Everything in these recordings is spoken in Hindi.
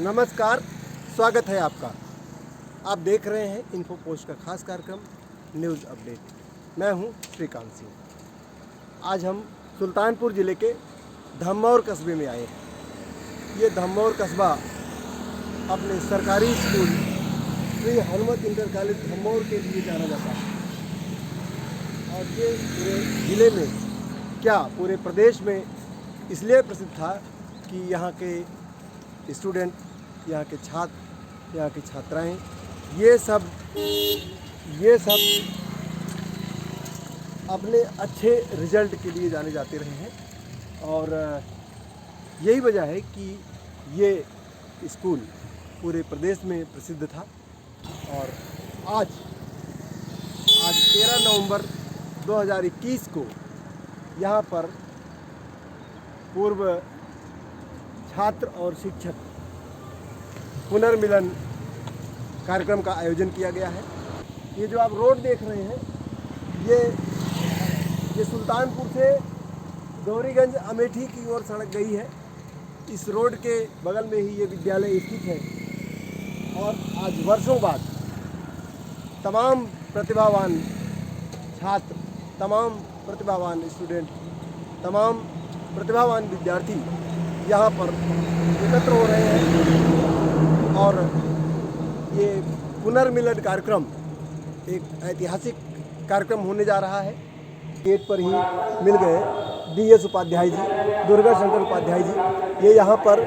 नमस्कार, स्वागत है आपका। आप देख रहे हैं इन्फो पोस्ट का खास कार्यक्रम न्यूज़ अपडेट। मैं हूं श्रीकांत सिंह। आज हम सुल्तानपुर ज़िले के धम्मौर कस्बे में आए हैं। ये धम्मौर कस्बा अपने सरकारी school Shri Hanumat inter college Dhammaur के लिए जाना जाता है। और ये पूरे ज़िले में क्या पूरे प्रदेश में इसलिए प्रसिद्ध था कि यहाँ के स्टूडेंट, यहाँ के छात्र, यहाँ की छात्राएं ये सब अपने अच्छे रिजल्ट के लिए जाने जाते रहे हैं। और यही वजह है कि ये स्कूल पूरे प्रदेश में प्रसिद्ध था। और आज 13 नवंबर 2021 को यहाँ पर पूर्व छात्र और शिक्षक पुनर्मिलन कार्यक्रम का आयोजन किया गया है। ये जो आप रोड देख रहे हैं, ये सुल्तानपुर से गौरीगंज अमेठी की ओर सड़क गई है। इस रोड के बगल में ही ये विद्यालय स्थित है। और आज वर्षों बाद तमाम प्रतिभावान छात्र, तमाम प्रतिभावान स्टूडेंट, तमाम प्रतिभावान विद्यार्थी यहाँ पर एकत्र हो रहे हैं। और ये पुनर्मिलन कार्यक्रम एक ऐतिहासिक कार्यक्रम होने जा रहा है। गेट पर ही मिल गए DS उपाध्याय जी, दुर्गा शंकर उपाध्याय जी। ये यहाँ पर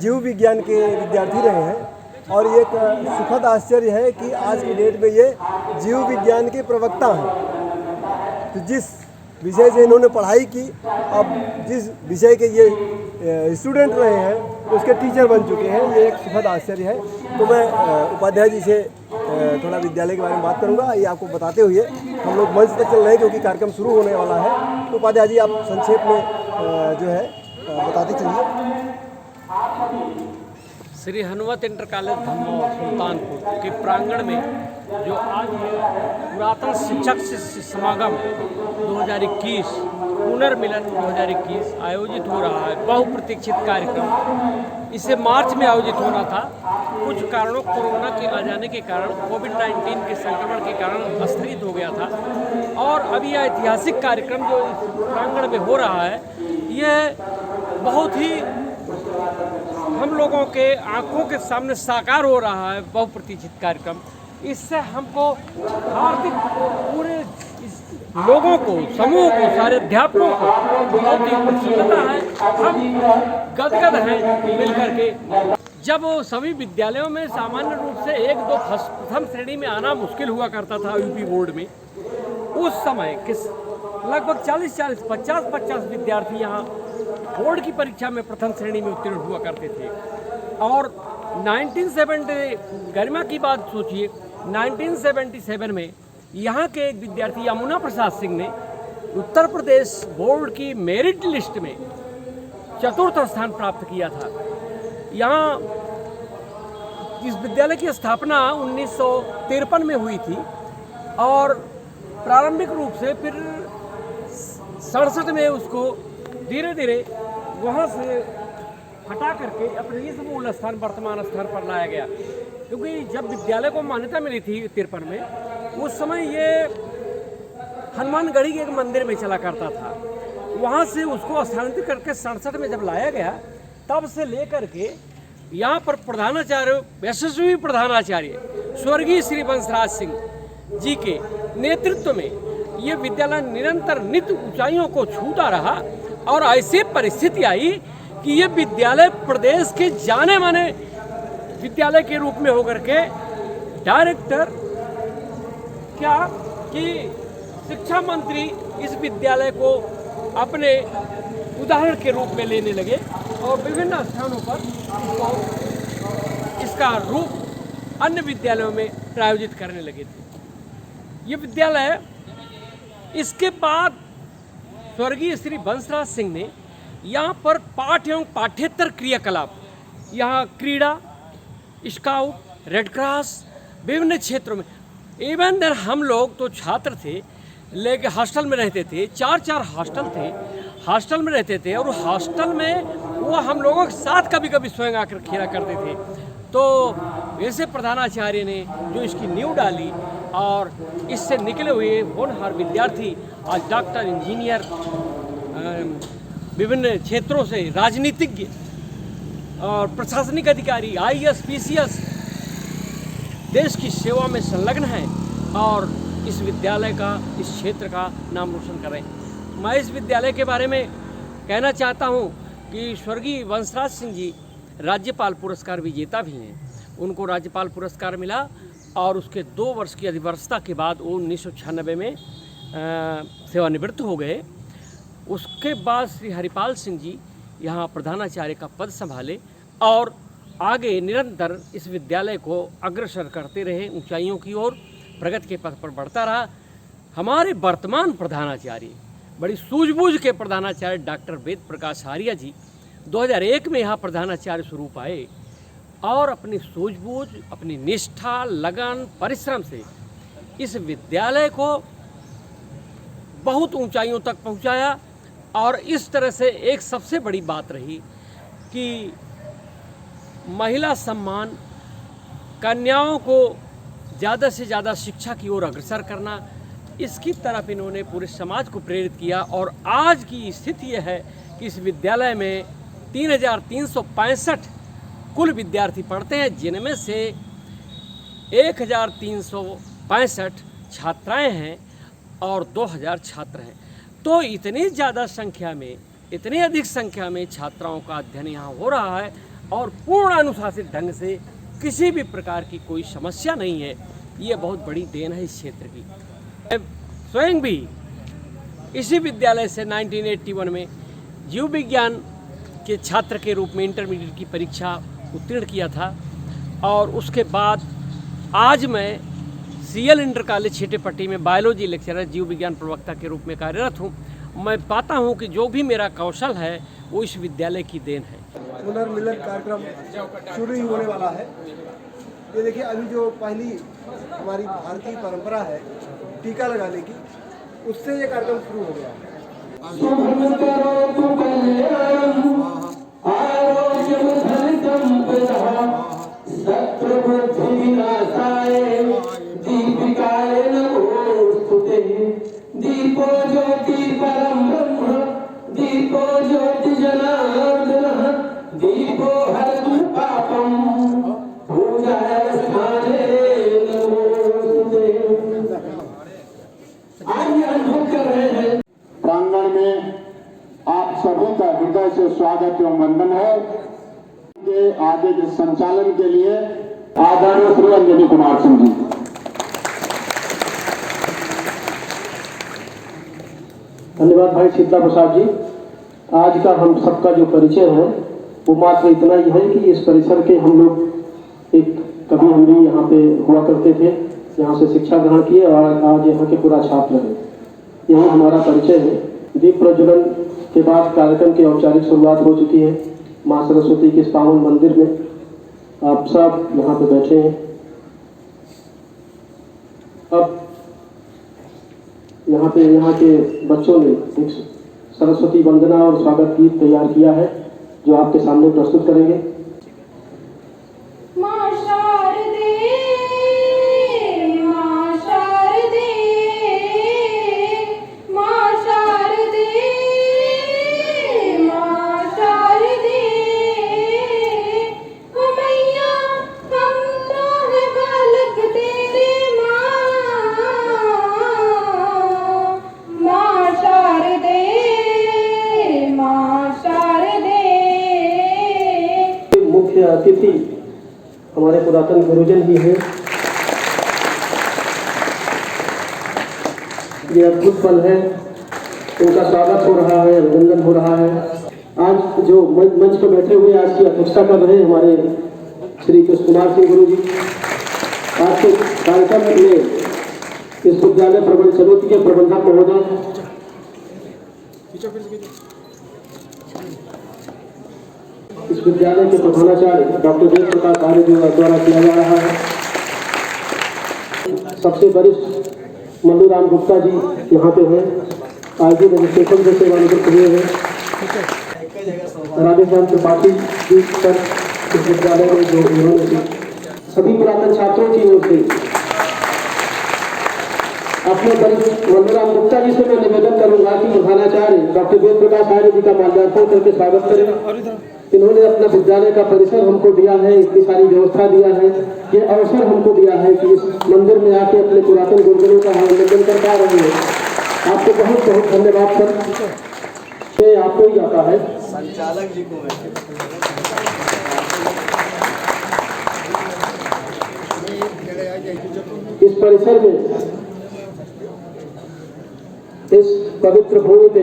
जीव विज्ञान के विद्यार्थी रहे हैं। और ये एक सुखद आश्चर्य है कि आज की डेट में ये जीव विज्ञान के प्रवक्ता हैं। तो जिस विषय से इन्होंने पढ़ाई की, अब जिस विषय के ये स्टूडेंट रहे हैं उसके टीचर बन चुके हैं, ये एक सुखद आश्चर्य है। तो मैं उपाध्याय जी से थोड़ा विद्यालय के बारे में बात करूंगा। ये आपको बताते हुए हम लोग मंच तक चल रहे हैं क्योंकि कार्यक्रम शुरू होने वाला है। तो उपाध्याय जी, आप संक्षेप में जो है बताते चलिए। श्री हनुमत इंटर कॉलेज धम्मौर सुल्तानपुर के प्रांगण में जो आज पुरातन शिक्षक समागम 2021 पुनर्मिलन 2021 आयोजित हो रहा है, बहुप्रतीक्षित कार्यक्रम। इसे मार्च में आयोजित होना था, कुछ कारणों कोरोना के आ जाने के कारण, कोविड-19 के संक्रमण के कारण स्थगित हो गया था। और अभी यह ऐतिहासिक कार्यक्रम जो इस प्रांगण में हो रहा है, यह बहुत ही हम लोगों के आंखों के सामने साकार हो रहा है, बहुप्रतीक्षित कार्यक्रम। इससे हमको हार्दिक पूरे लोगों को, समूह को, सारे अध्यापकों को बहुत ही प्रसन्नता है। हम गदगद हैं मिलकर के। जब सभी विद्यालयों में सामान्य रूप से 1-2 प्रथम श्रेणी में आना मुश्किल हुआ करता था यूपी बोर्ड में, उस समय लगभग 40-40, 50-50 विद्यार्थी यहाँ बोर्ड की परीक्षा में प्रथम श्रेणी में उत्तीर्ण हुआ करते थे। और 1970 गरिमा की बात सोचिए, 1977 में यहाँ के एक विद्यार्थी यमुना प्रसाद सिंह ने उत्तर प्रदेश बोर्ड की मेरिट लिस्ट में 4th स्थान प्राप्त किया था। यहाँ इस विद्यालय की स्थापना 1953 में हुई थी और प्रारंभिक रूप से फिर 67 में उसको धीरे धीरे वहाँ से हटा करके अपने इस मूल स्थान, वर्तमान स्थान पर लाया गया। क्योंकि जब विद्यालय को मान्यता मिली थी 53 में, उस समय ये हनुमानगढ़ी के एक मंदिर में चला करता था। वहाँ से उसको स्थानांतरित करके 67 में जब लाया गया, तब से लेकर के यहाँ पर प्रधानाचार्य, यशस्वी प्रधानाचार्य स्वर्गीय श्री वंशराज सिंह जी के नेतृत्व में ये विद्यालय निरंतर नित्य ऊंचाइयों को छूता रहा। और ऐसी परिस्थिति आई कि ये विद्यालय प्रदेश के जाने माने विद्यालय के रूप में होकर के डायरेक्टर क्या कि शिक्षा मंत्री इस विद्यालय को अपने उदाहरण के रूप में लेने लगे और विभिन्न स्थानों पर इसका रूप अन्य विद्यालयों में प्रायोजित करने लगे थे। ये विद्यालय इसके बाद स्वर्गीय श्री वंशराज सिंह ने यहाँ पर पाठ एवं पाठ्येतर क्रियाकलाप, यहाँ क्रीड़ा, स्काउट, रेड क्रॉस, विभिन्न क्षेत्रों में, इवन हम लोग तो छात्र थे लेकिन हॉस्टल में रहते थे, 4 हॉस्टल थे, हॉस्टल में रहते थे। और हॉस्टल में वो हम लोगों के साथ कभी कभी स्वयं आकर खेला करते थे। तो वैसे प्रधानाचार्य ने जो इसकी नींव डाली और इससे निकले हुए होनहार विद्यार्थी आज डॉक्टर, इंजीनियर, विभिन्न क्षेत्रों से राजनीतिज्ञ और प्रशासनिक अधिकारी, IAS, PCS देश की सेवा में संलग्न हैं और इस विद्यालय का, इस क्षेत्र का नाम रोशन करें। मैं इस विद्यालय के बारे में कहना चाहता हूं कि स्वर्गीय वंशराज सिंह जी राज्यपाल पुरस्कार विजेता भी हैं। उनको राज्यपाल पुरस्कार मिला और उसके 2 वर्ष की अधिवर्षता के बाद वो 1996 में सेवानिवृत्त हो गए। उसके बाद श्री हरिपाल सिंह जी यहाँ प्रधानाचार्य का पद संभाले और आगे निरंतर इस विद्यालय को अग्रसर करते रहे, ऊंचाइयों की ओर प्रगति के पथ पर बढ़ता रहा। हमारे वर्तमान प्रधानाचार्य, बड़ी सूझबूझ के प्रधानाचार्य डॉक्टर वेद प्रकाश आर्य जी 2001 में यहाँ प्रधानाचार्य स्वरूप आए और अपनी सूझबूझ, अपनी निष्ठा, लगन, परिश्रम से इस विद्यालय को बहुत ऊंचाइयों तक पहुंचाया। और इस तरह से एक सबसे बड़ी बात रही कि महिला सम्मान, कन्याओं को ज़्यादा से ज़्यादा शिक्षा की ओर अग्रसर करना, इसकी तरफ इन्होंने पूरे समाज को प्रेरित किया। और आज की स्थिति यह है कि इस विद्यालय में 3365 कुल विद्यार्थी पढ़ते हैं, जिनमें से 1365 छात्राएं हैं और 2000 छात्र हैं। तो इतनी ज़्यादा संख्या में, इतनी अधिक संख्या में छात्राओं का अध्ययन यहाँ हो रहा है और पूर्ण अनुशासित ढंग से, किसी भी प्रकार की कोई समस्या नहीं है। ये बहुत बड़ी देन है इस क्षेत्र की। मैं स्वयं भी इसी विद्यालय से 1981 में जीव विज्ञान के छात्र के रूप में इंटरमीडिएट की परीक्षा उत्तीर्ण किया था और उसके बाद आज मैं CL इंटर कॉलेज छेटेपट्टी में बायोलॉजी लेक्चरर, जीव विज्ञान प्रवक्ता के रूप में कार्यरत हूँ। मैं पाता हूँ कि जो भी मेरा कौशल है वो इस विद्यालय की देन है। पुनर्मिलन कार्यक्रम शुरू ही होने वाला है। ये देखिए, अभी जो पहली हमारी भारतीय परंपरा है टीका लगाने की, उससे ये कार्यक्रम शुरू हो गया है। दीपो ज्योति परम ब्रह्म, दीपो ज्योति जनार्दनः, दीपो हरतु पापम, पूजाय स्थाने नमोस्तुते। आइए अनुभव कर रहे हैं। प्रांगण में आप सभी का हृदय से स्वागत एवं वंदन है। के आगे के संचालन के लिए आदरणीय श्री अंजनी कुमार सिंह जी। धन्यवाद भाई शीतला प्रसाद जी। आज का हम सबका जो परिचय है वो मात्र इतना ही है कि इस परिसर के हम लोग कभी हम भी यहाँ पे हुआ करते थे, यहाँ से शिक्षा ग्रहण किए और आज यहाँ के पूरा छात्र हैं। यही हमारा परिचय है। दीप प्रज्वलन के बाद कार्यक्रम की औपचारिक शुरुआत हो चुकी है। माँ सरस्वती के इस पावन मंदिर में आप सब यहाँ पे बैठे हैं। अब यहाँ के बच्चों ने एक सरस्वती वंदना और स्वागत गीत तैयार किया है जो आपके सामने प्रस्तुत करेंगे। माँ शारदे, माँ शारदे, माँ शारदे, माँ शारदे, ओ मैया हम तो है बालक तेरे माँ, माँ शारदे, माँ शारदे। मुख्य अतिथि हमारे पुरातन गुरुजन ही हैं। ये अद्भुत पल है, उनका स्वागत हो रहा है, अभिनंदन हो रहा है। आज जो मंच पर बैठे हुए आज की अध्यक्षता कर रहे हैं हमारे श्री कृष्ण कुमार सिंह गुरु जी। आज के कार्यक्रम में इस विद्यालय प्रबंध समिति के प्रबंधक महोदय, इस विद्यालय के प्रधानाचार्य डॉक्टर वेद प्रकाश आर्य जी द्वारा किया जा रहा है। सबसे वरिष्ठ मल्लूराम गुप्ता जी यहाँ पे हैं, आगे रजिस्ट्रेशन से सेवानिवृत्त हुए हैं। राधेश्याम त्रिपाठी जी पर इस विद्यालय में जो उन्होंने सभी पुरातन छात्रों की ओर से अपने वंदराम गुप्ता जी से मैं निवेदन करूंगा कि प्रधानाचार्य डॉक्टर वेद प्रकाश आर्य जी का माल्यार्पण करके स्वागत करें। इन्होंने अपना विद्यालय का परिसर हमको दिया है, इतनी सारी व्यवस्था दिया है, ये अवसर हमको दिया है कि इस मंदिर में आके अपने पुरातन गुरुजनों का हम निवेदन कर पा रहे हैं। आपको बहुत बहुत धन्यवाद सर। ये आपको ही आता है संचालक जी को इस परिसर में, इस पवित्र भूमि पे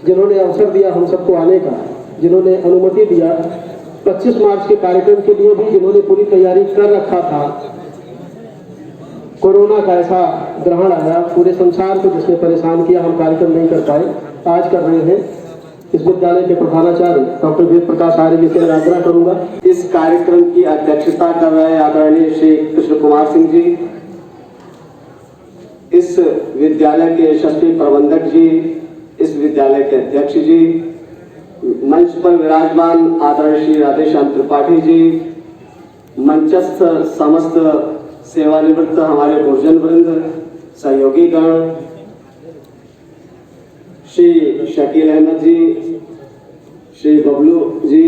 जिन्होंने अवसर दिया हम सबको आने का, जिन्होंने अनुमति दिया 25 मार्च के कार्यक्रम के लिए भी जिन्होंने पूरी तैयारी कर रखा था। कोरोना का ऐसा ग्रहण आया, पूरे संसार को जिसने परेशान किया, हम कार्यक्रम नहीं कर पाए, आज कर रहे हैं। इस विद्यालय के प्रधानाचार्य डॉक्टर वेद प्रकाश आर्य जी से आग्रह करूंगा। इस कार्यक्रम की अध्यक्षता कर रहे आदरणीय श्री कृष्ण कुमार सिंह जी, इस विद्यालय के यशस्वी प्रबंधक जी, इस विद्यालय के अध्यक्ष जी, मंच पर विराजमान आदरणीय श्री राधेश्याम त्रिपाठी जी, मंचस्थ समस्त सेवानिवृत्त हमारे गुरुजन वृंद, सहयोगी गण, श्री शकील अहमद जी, श्री बबलू जी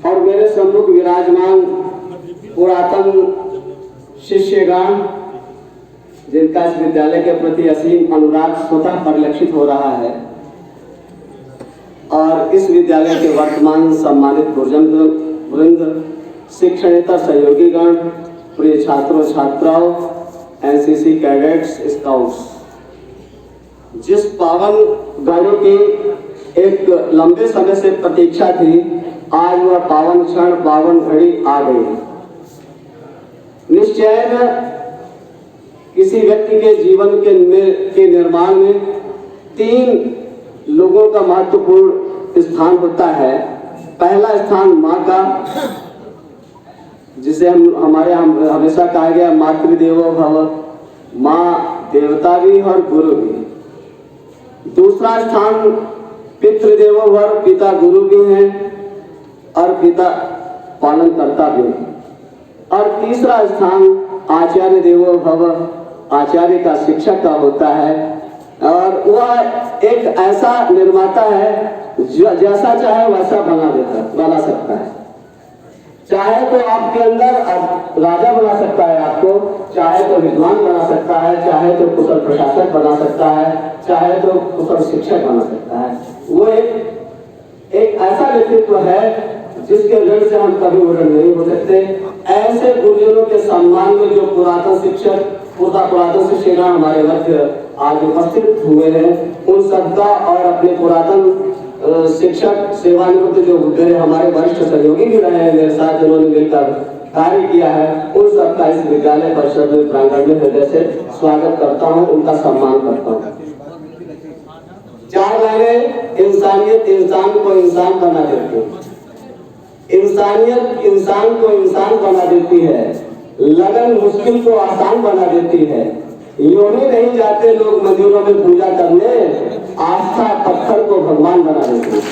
और मेरे सम्मुख विराजमान पुरातन शिष्यगण, जिनका इस विद्यालय के प्रति असीम अनुराग स्वतः परिलक्षित हो रहा है, और इस विद्यालय के वर्तमान सम्मानित गुरुजन वृंद, शिक्षणेतर सहयोगी गण, प्रिय छात्रों छात्राओं, एनसीसी कैडेट्स, स्काउट्स, जिस पावन घड़ी की एक लंबे समय से प्रतीक्षा थी, आज वह पावन क्षण, पावन घड़ी आ गई। निश्चय किसी व्यक्ति के जीवन के निर्माण में 3 लोगों का महत्वपूर्ण स्थान होता है। पहला स्थान माँ का, जिसे हम हमेशा कहा गया मातृदेवो भव, माँ देवता भी और गुरु भी। दूसरा स्थान पितृदेवो भव, पिता गुरु भी हैं और पिता पालन करता भी है। और तीसरा स्थान आचार्य देवो भव, आचार्य का शिक्षक का होता है, और वह एक ऐसा निर्माता है जो जैसा चाहे वैसा बना सकता है। चाहे तो आपके अंदर राजा बना सकता है आपको, चाहे तो विद्वान बना सकता है, चाहे तो कुशल प्रशासक बना सकता है, चाहे तो कुशल शिक्षक बना सकता है। वो एक ऐसा व्यक्तित्व है जिसके ऋण से हम कभी ऋण नहीं हो सकते। ऐसे गुरुजनों के सम्मान में जो पुरातन शिक्षक, पुरातन शिक्षक हमारे मध्य आज उपस्थित हुए हैं, उन सबका और अपने पुरातन शिक्षक सेवानिवृत्त जो मेरे हमारे वरिष्ठ सहयोगी भी रहे हैं मेरे साथ, जिन्होंने मिलकर कार्य किया है, उन सबका इस विद्यालय परिषद प्रांगण में हृदय से स्वागत करता हूँ, उनका सम्मान करता हूँ। 4 महीने इंसानियत इंसान को इंसान बना देती है, इंसानियत इंसान को इंसान बना देती है, लगन मुश्किल को आसान बना देती है। यूं ही नहीं जाते लोग मंदिरों में पूजा करने, आस्था पत्थर को भगवान बना देती है।